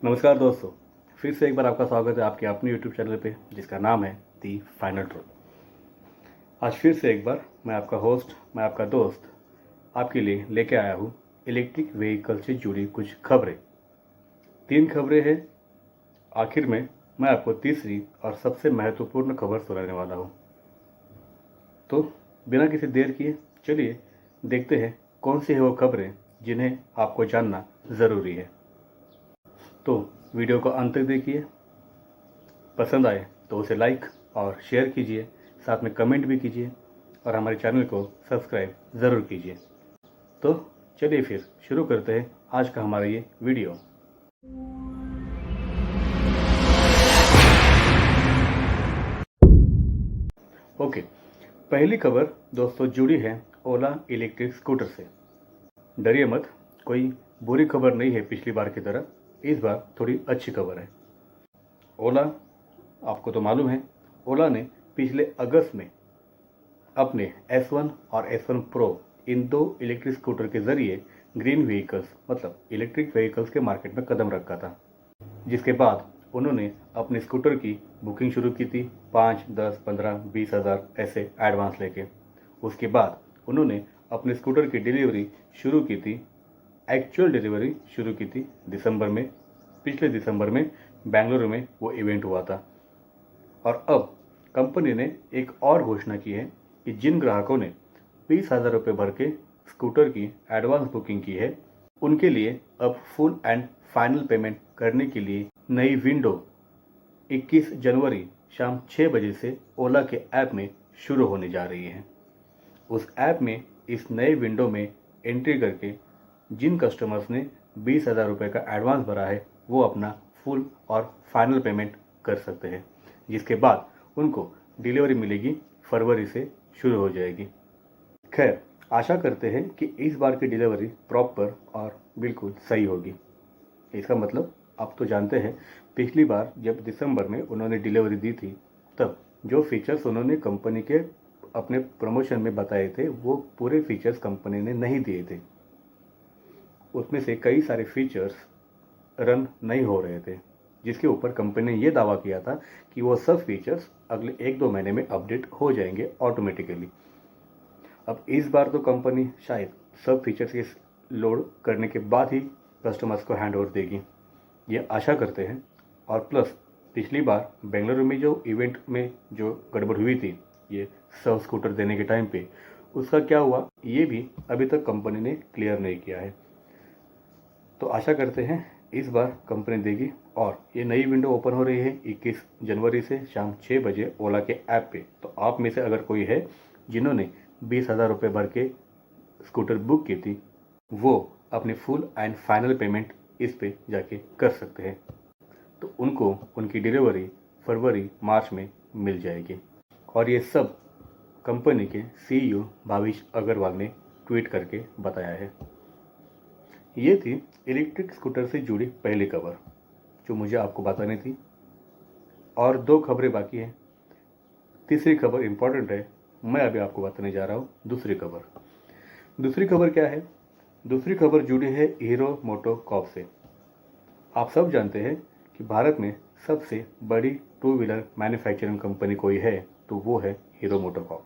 नमस्कार दोस्तों, फिर से एक बार आपका स्वागत है आपके अपने यूट्यूब चैनल पे जिसका नाम है दी फाइनल ट्रूथ। आज फिर से एक बार मैं आपका होस्ट, मैं आपका दोस्त आपके लिए लेके आया हूँ इलेक्ट्रिक व्हीकल से जुड़ी कुछ खबरें। 3 खबरें हैं। आखिर में मैं आपको तीसरी और सबसे महत्वपूर्ण खबर सुनाने वाला हूँ। तो बिना किसी देर किए चलिए देखते हैं कौन सी है वो खबरें जिन्हें आपको जानना ज़रूरी है। तो वीडियो को अंत तक देखिए। पसंद आए तो उसे लाइक और शेयर कीजिए, साथ में कमेंट भी कीजिए और हमारे चैनल को सब्सक्राइब ज़रूर कीजिए। तो चलिए फिर शुरू करते हैं आज का हमारा ये वीडियो। ओके, पहली खबर दोस्तों जुड़ी है ओला इलेक्ट्रिक स्कूटर से। डरिए मत, कोई बुरी खबर नहीं है पिछली बार की तरह, इस बार थोड़ी अच्छी खबर है। ओला, आपको तो मालूम है, ओला ने पिछले अगस्त में अपने S1 और S1 pro in 2 electric scooter के जरिए ग्रीन व्हीकल्स मतलब इलेक्ट्रिक व्हीकल्स के मार्केट में कदम रखा था, जिसके बाद उन्होंने अपने स्कूटर की बुकिंग शुरू की थी 5, 10, 15, 20 हज़ार ऐसे एडवांस लेके। उसके बाद उन्होंने अपने स्कूटर की डिलीवरी शुरू की थी, एक्चुअल डिलीवरी शुरू की थी दिसंबर में। पिछले दिसंबर में बेंगलुरु में वो इवेंट हुआ था। और अब कंपनी ने एक और घोषणा की है कि जिन ग्राहकों ने 20,000 रुपये भर के स्कूटर की एडवांस बुकिंग की है, उनके लिए अब फुल एंड फाइनल पेमेंट करने के लिए नई विंडो 21 जनवरी शाम 6 बजे से ओला के ऐप में शुरू होने जा रही है। उस ऐप में इस नए विंडो में एंट्री करके जिन कस्टमर्स ने 20,000 रुपये का एडवांस भरा है वो अपना फुल और फाइनल पेमेंट कर सकते हैं, जिसके बाद उनको डिलीवरी मिलेगी, फरवरी से शुरू हो जाएगी। खैर, आशा करते हैं कि इस बार की डिलीवरी प्रॉपर और बिल्कुल सही होगी। इसका मतलब आप तो जानते हैं, पिछली बार जब दिसंबर में उन्होंने डिलीवरी दी थी तब जो फीचर्स उन्होंने कंपनी के अपने प्रमोशन में बताए थे वो पूरे फीचर्स कंपनी ने नहीं दिए थे। उसमें से कई सारे फीचर्स रन नहीं हो रहे थे, जिसके ऊपर कंपनी ने ये दावा किया था कि वो सब फीचर्स अगले 1-2 महीने में अपडेट हो जाएंगे ऑटोमेटिकली। अब इस बार तो कंपनी शायद सब फीचर्स के लोड करने के बाद ही कस्टमर्स को हैंड ओवर देगी, ये आशा करते हैं। और प्लस पिछली बार बेंगलुरु में जो इवेंट में जो गड़बड़ हुई थी ये सब स्कूटर देने के टाइम पे, उसका क्या हुआ ये भी अभी तक कंपनी ने क्लियर नहीं किया है। तो आशा करते हैं इस बार कंपनी देगी। और ये नई विंडो ओपन हो रही है 21 जनवरी से शाम 6 बजे ओला के ऐप पे। तो आप में से अगर कोई है जिन्होंने 20,000 रुपये भर के स्कूटर बुक की थी, वो अपनी फुल एंड फाइनल पेमेंट इस पे जाके कर सकते हैं, तो उनको उनकी डिलीवरी फरवरी मार्च में मिल जाएगी। और ये सब कंपनी के CEO भाविश अग्रवाल ने ट्वीट करके बताया है। ये थी इलेक्ट्रिक स्कूटर से जुड़ी पहली खबर जो मुझे आपको बतानी थी, और 2 खबरें बाकी हैं। तीसरी खबर इंपॉर्टेंट है, मैं अभी आपको बताने जा रहा हूँ दूसरी खबर। दूसरी खबर क्या है? दूसरी खबर जुड़ी है हीरो मोटोकॉर्प से। आप सब जानते हैं कि भारत में सबसे बड़ी 2 व्हीलर मैन्युफैक्चरिंग कंपनी कोई है तो वो है हीरो मोटोकॉर्प।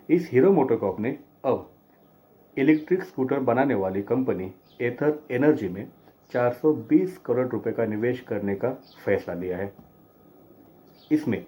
इस हीरो मोटोकॉर्प ने अब इलेक्ट्रिक स्कूटर बनाने वाली कंपनी एथर एनर्जी में 420 करोड़ रुपए का निवेश करने का फैसला लिया है। इसमें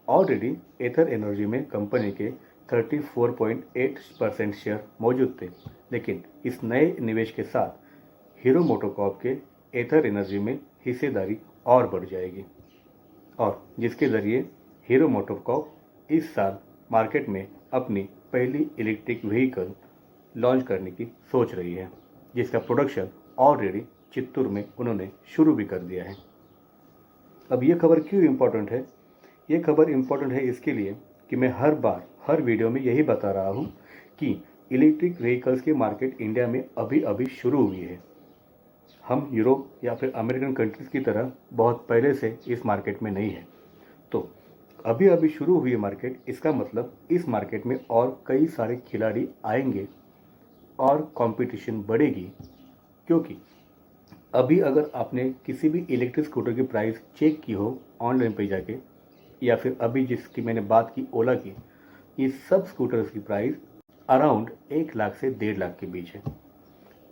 ऑलरेडी एथर एनर्जी में कंपनी के 34.8% शेयर मौजूद थे, लेकिन इस नए निवेश के साथ हीरो मोटोकॉर्प के एथर एनर्जी में हिस्सेदारी और बढ़ जाएगी, और जिसके ज़रिए हीरो मोटोकॉर्प इस साल मार्केट में अपनी पहली इलेक्ट्रिक व्हीकल लॉन्च करने की सोच रही है, जिसका प्रोडक्शन ऑलरेडी चित्तूर में उन्होंने शुरू भी कर दिया है। अब ये खबर क्यों इम्पोर्टेंट है? ये खबर इम्पोर्टेंट है इसके लिए कि मैं हर बार हर वीडियो में यही बता रहा हूँ कि इलेक्ट्रिक व्हीकल्स की मार्केट इंडिया में अभी अभी शुरू हुई है। हम यूरोप या फिर अमेरिकन कंट्रीज़ की तरह बहुत पहले से इस मार्केट में नहीं है। तो अभी अभी शुरू हुई मार्केट, इसका मतलब इस मार्केट में और कई सारे खिलाड़ी आएंगे और कंपटीशन बढ़ेगी, क्योंकि अभी अगर आपने किसी भी इलेक्ट्रिक स्कूटर की प्राइस चेक की हो ऑनलाइन पे जाके, या फिर अभी जिसकी मैंने बात की ओला की, ये सब स्कूटर्स की प्राइस अराउंड 1 लाख से 1.5 लाख के बीच है।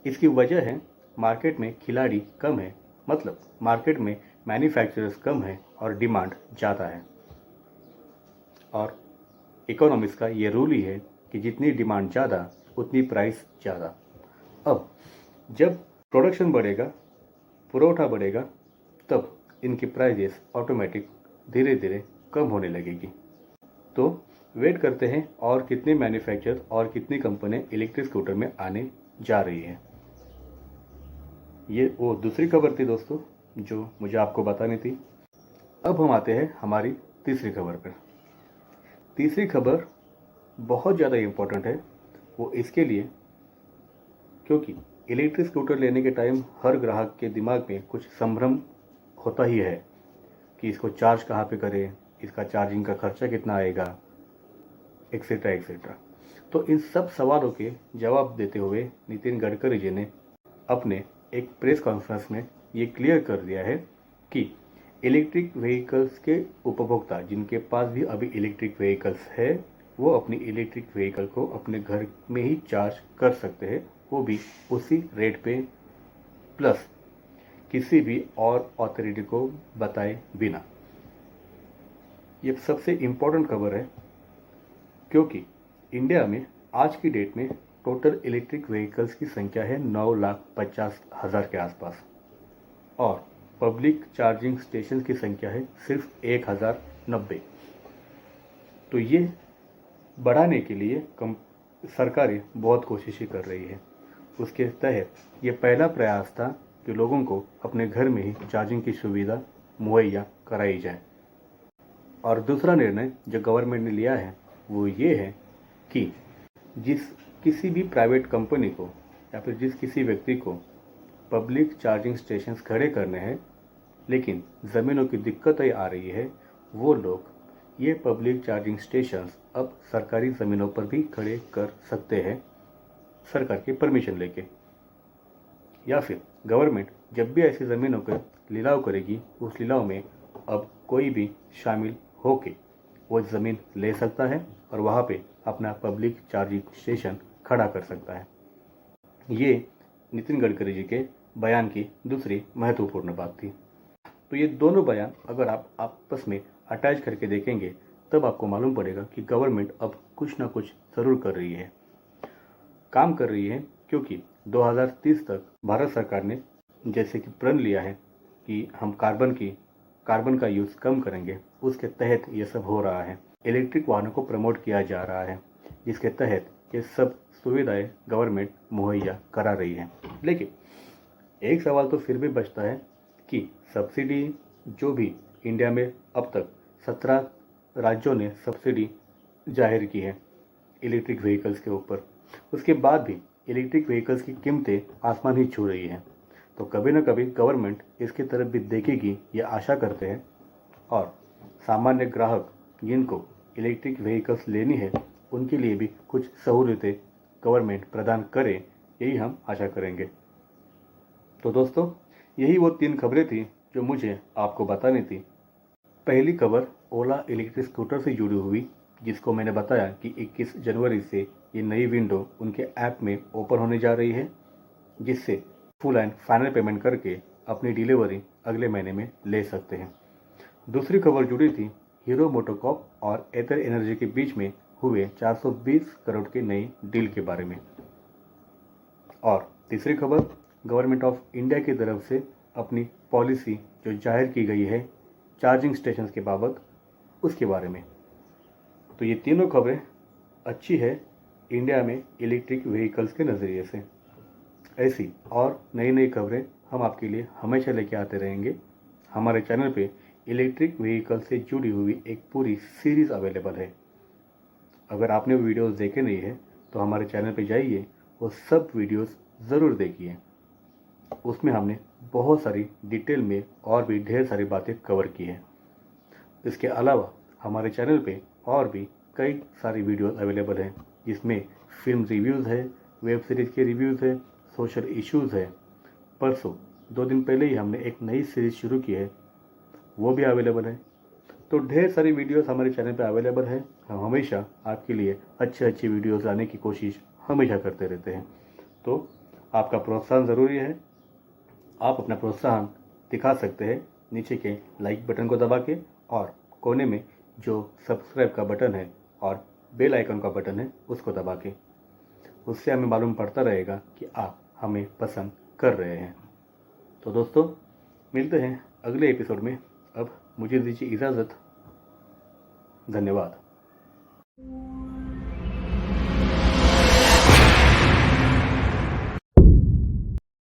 इसकी वजह है मार्केट में खिलाड़ी कम है, मतलब मार्केट में मैन्युफैक्चरर्स कम है और डिमांड ज़्यादा है। और इकोनॉमिक्स का ये रूल ही है कि जितनी डिमांड ज़्यादा उतनी प्राइस ज़्यादा। अब जब प्रोडक्शन बढ़ेगा, पुरवठा बढ़ेगा, तब इनकी प्राइजेस ऑटोमेटिक धीरे धीरे कम होने लगेगी। तो वेट करते हैं और कितने मैन्युफैक्चरर और कितनी कंपनियां इलेक्ट्रिक स्कूटर में आने जा रही है। ये वो दूसरी खबर थी दोस्तों जो मुझे आपको बतानी थी। अब हम आते हैं हमारी तीसरी खबर पर। तीसरी खबर बहुत ज़्यादा इम्पोर्टेंट है, वो इसके लिए क्योंकि इलेक्ट्रिक स्कूटर लेने के टाइम हर ग्राहक के दिमाग में कुछ संभ्रम होता ही है कि इसको चार्ज कहाँ पे करें, इसका चार्जिंग का खर्चा कितना आएगा, एक्सेट्रा एक्सेट्रा। तो इन सब सवालों के जवाब देते हुए नितिन गडकरी जी ने अपने एक प्रेस कॉन्फ्रेंस में ये क्लियर कर दिया है कि इलेक्ट्रिक व्हीकल्स के उपभोक्ता जिनके पास भी अभी इलेक्ट्रिक व्हीकल्स है, वो अपनी इलेक्ट्रिक व्हीकल को अपने घर में ही चार्ज कर सकते हैं, वो भी उसी रेट पे, प्लस किसी भी और अथॉरिटी को बताए बिना। ये सबसे इम्पोर्टेंट खबर है क्योंकि इंडिया में आज की डेट में टोटल इलेक्ट्रिक व्हीकल्स की संख्या है 9,50,000 के आसपास और पब्लिक चार्जिंग स्टेशन की संख्या है सिर्फ 1,090। तो ये बढ़ाने के लिए सरकारें बहुत कोशिशें कर रही है। उसके तहत ये पहला प्रयास था कि लोगों को अपने घर में ही चार्जिंग की सुविधा मुहैया कराई जाए। और दूसरा निर्णय जो गवर्नमेंट ने लिया है वो ये है कि किसी भी प्राइवेट कंपनी को या फिर किसी व्यक्ति को पब्लिक चार्जिंग स्टेशंस खड़े करने हैं, लेकिन ज़मीनों की दिक्कतें आ रही है, वो लोग ये पब्लिक चार्जिंग स्टेशंस अब सरकारी ज़मीनों पर भी खड़े कर सकते हैं सरकार की परमिशन लेके। या फिर गवर्नमेंट जब भी ऐसी ज़मीनों का लिलाव करेगी, उस लिलाव में अब कोई भी शामिल होके वो ज़मीन ले सकता है और वहाँ पे अपना पब्लिक चार्जिंग स्टेशन खड़ा कर सकता है। ये नितिन गडकरी जी के बयान की दूसरी महत्वपूर्ण बात थी। तो ये दोनों बयान अगर आप आपस में अटैच करके देखेंगे तब आपको मालूम पड़ेगा कि गवर्नमेंट अब कुछ ना कुछ ज़रूर कर रही है, काम कर रही है, क्योंकि 2030 तक भारत सरकार ने जैसे कि प्रण लिया है कि हम कार्बन का यूज़ कम करेंगे, उसके तहत ये सब हो रहा है। इलेक्ट्रिक वाहनों को प्रमोट किया जा रहा है, जिसके तहत ये सब सुविधाएं गवर्नमेंट मुहैया करा रही है। लेकिन एक सवाल तो फिर भी बचता है कि सब्सिडी जो भी इंडिया में अब तक 17 राज्यों ने सब्सिडी जाहिर की है इलेक्ट्रिक व्हीकल्स के ऊपर, उसके बाद भी इलेक्ट्रिक व्हीकल्स की कीमतें आसमान ही छू रही हैं। तो कभी ना कभी गवर्नमेंट इसकी तरफ भी देखेगी, ये आशा करते हैं, और सामान्य ग्राहक जिनको इलेक्ट्रिक व्हीकल्स लेनी है उनके लिए भी कुछ सहूलियतें गवर्नमेंट प्रदान करे, यही हम आशा करेंगे। तो दोस्तों, यही वो 3 खबरें थी जो मुझे आपको बतानी थी। पहली खबर ओला इलेक्ट्रिक स्कूटर से जुड़ी हुई, जिसको मैंने बताया कि 21 जनवरी से ये नई विंडो उनके ऐप में ओपन होने जा रही है, जिससे फुल एंड फाइनल पेमेंट करके अपनी डिलीवरी अगले महीने में ले सकते हैं। दूसरी खबर जुड़ी थी हीरो मोटोकॉर्प और एथर एनर्जी के बीच में हुए 420 करोड़ के नई डील के बारे में। और तीसरी खबर गवर्नमेंट ऑफ इंडिया की तरफ से अपनी पॉलिसी जो जाहिर की गई है चार्जिंग स्टेशंस के बाबत, उसके बारे में। तो ये तीनों खबरें अच्छी है इंडिया में इलेक्ट्रिक व्हीकल्स के नज़रिए से। ऐसी और नई नई खबरें हम आपके लिए हमेशा लेके आते रहेंगे। हमारे चैनल पे इलेक्ट्रिक व्हीकल से जुड़ी हुई एक पूरी सीरीज़ अवेलेबल है। अगर आपने वो वीडियोस देखे नहीं है तो हमारे चैनल पे जाइए, वो सब वीडियोस ज़रूर देखिए। उसमें हमने बहुत सारी डिटेल में और भी ढेर सारी बातें कवर की हैं। इसके अलावा हमारे चैनल पे और भी कई सारी वीडियोस अवेलेबल हैं, जिसमें फिल्म रिव्यूज़ है, वेब सीरीज़ के रिव्यूज़ है, सोशल इश्यूज़ है। परसों 2 दिन पहले ही हमने एक नई सीरीज़ शुरू की है, वो भी अवेलेबल है। तो ढेर सारी वीडियोस हमारे चैनल पे अवेलेबल है। हम हमेशा आपके लिए अच्छी वीडियोस लाने की कोशिश हमेशा करते रहते हैं। तो आपका प्रोत्साहन ज़रूरी है। आप अपना प्रोत्साहन दिखा सकते हैं नीचे के लाइक बटन को दबा के, और कोने में जो सब्सक्राइब का बटन है और बेल आइकन का बटन है उसको दबा के। उससे हमें मालूम पड़ता रहेगा कि आप हमें पसंद कर रहे हैं। तो दोस्तों, मिलते हैं अगले एपिसोड में। अब मुझे दीजिए इजाज़त। धन्यवाद।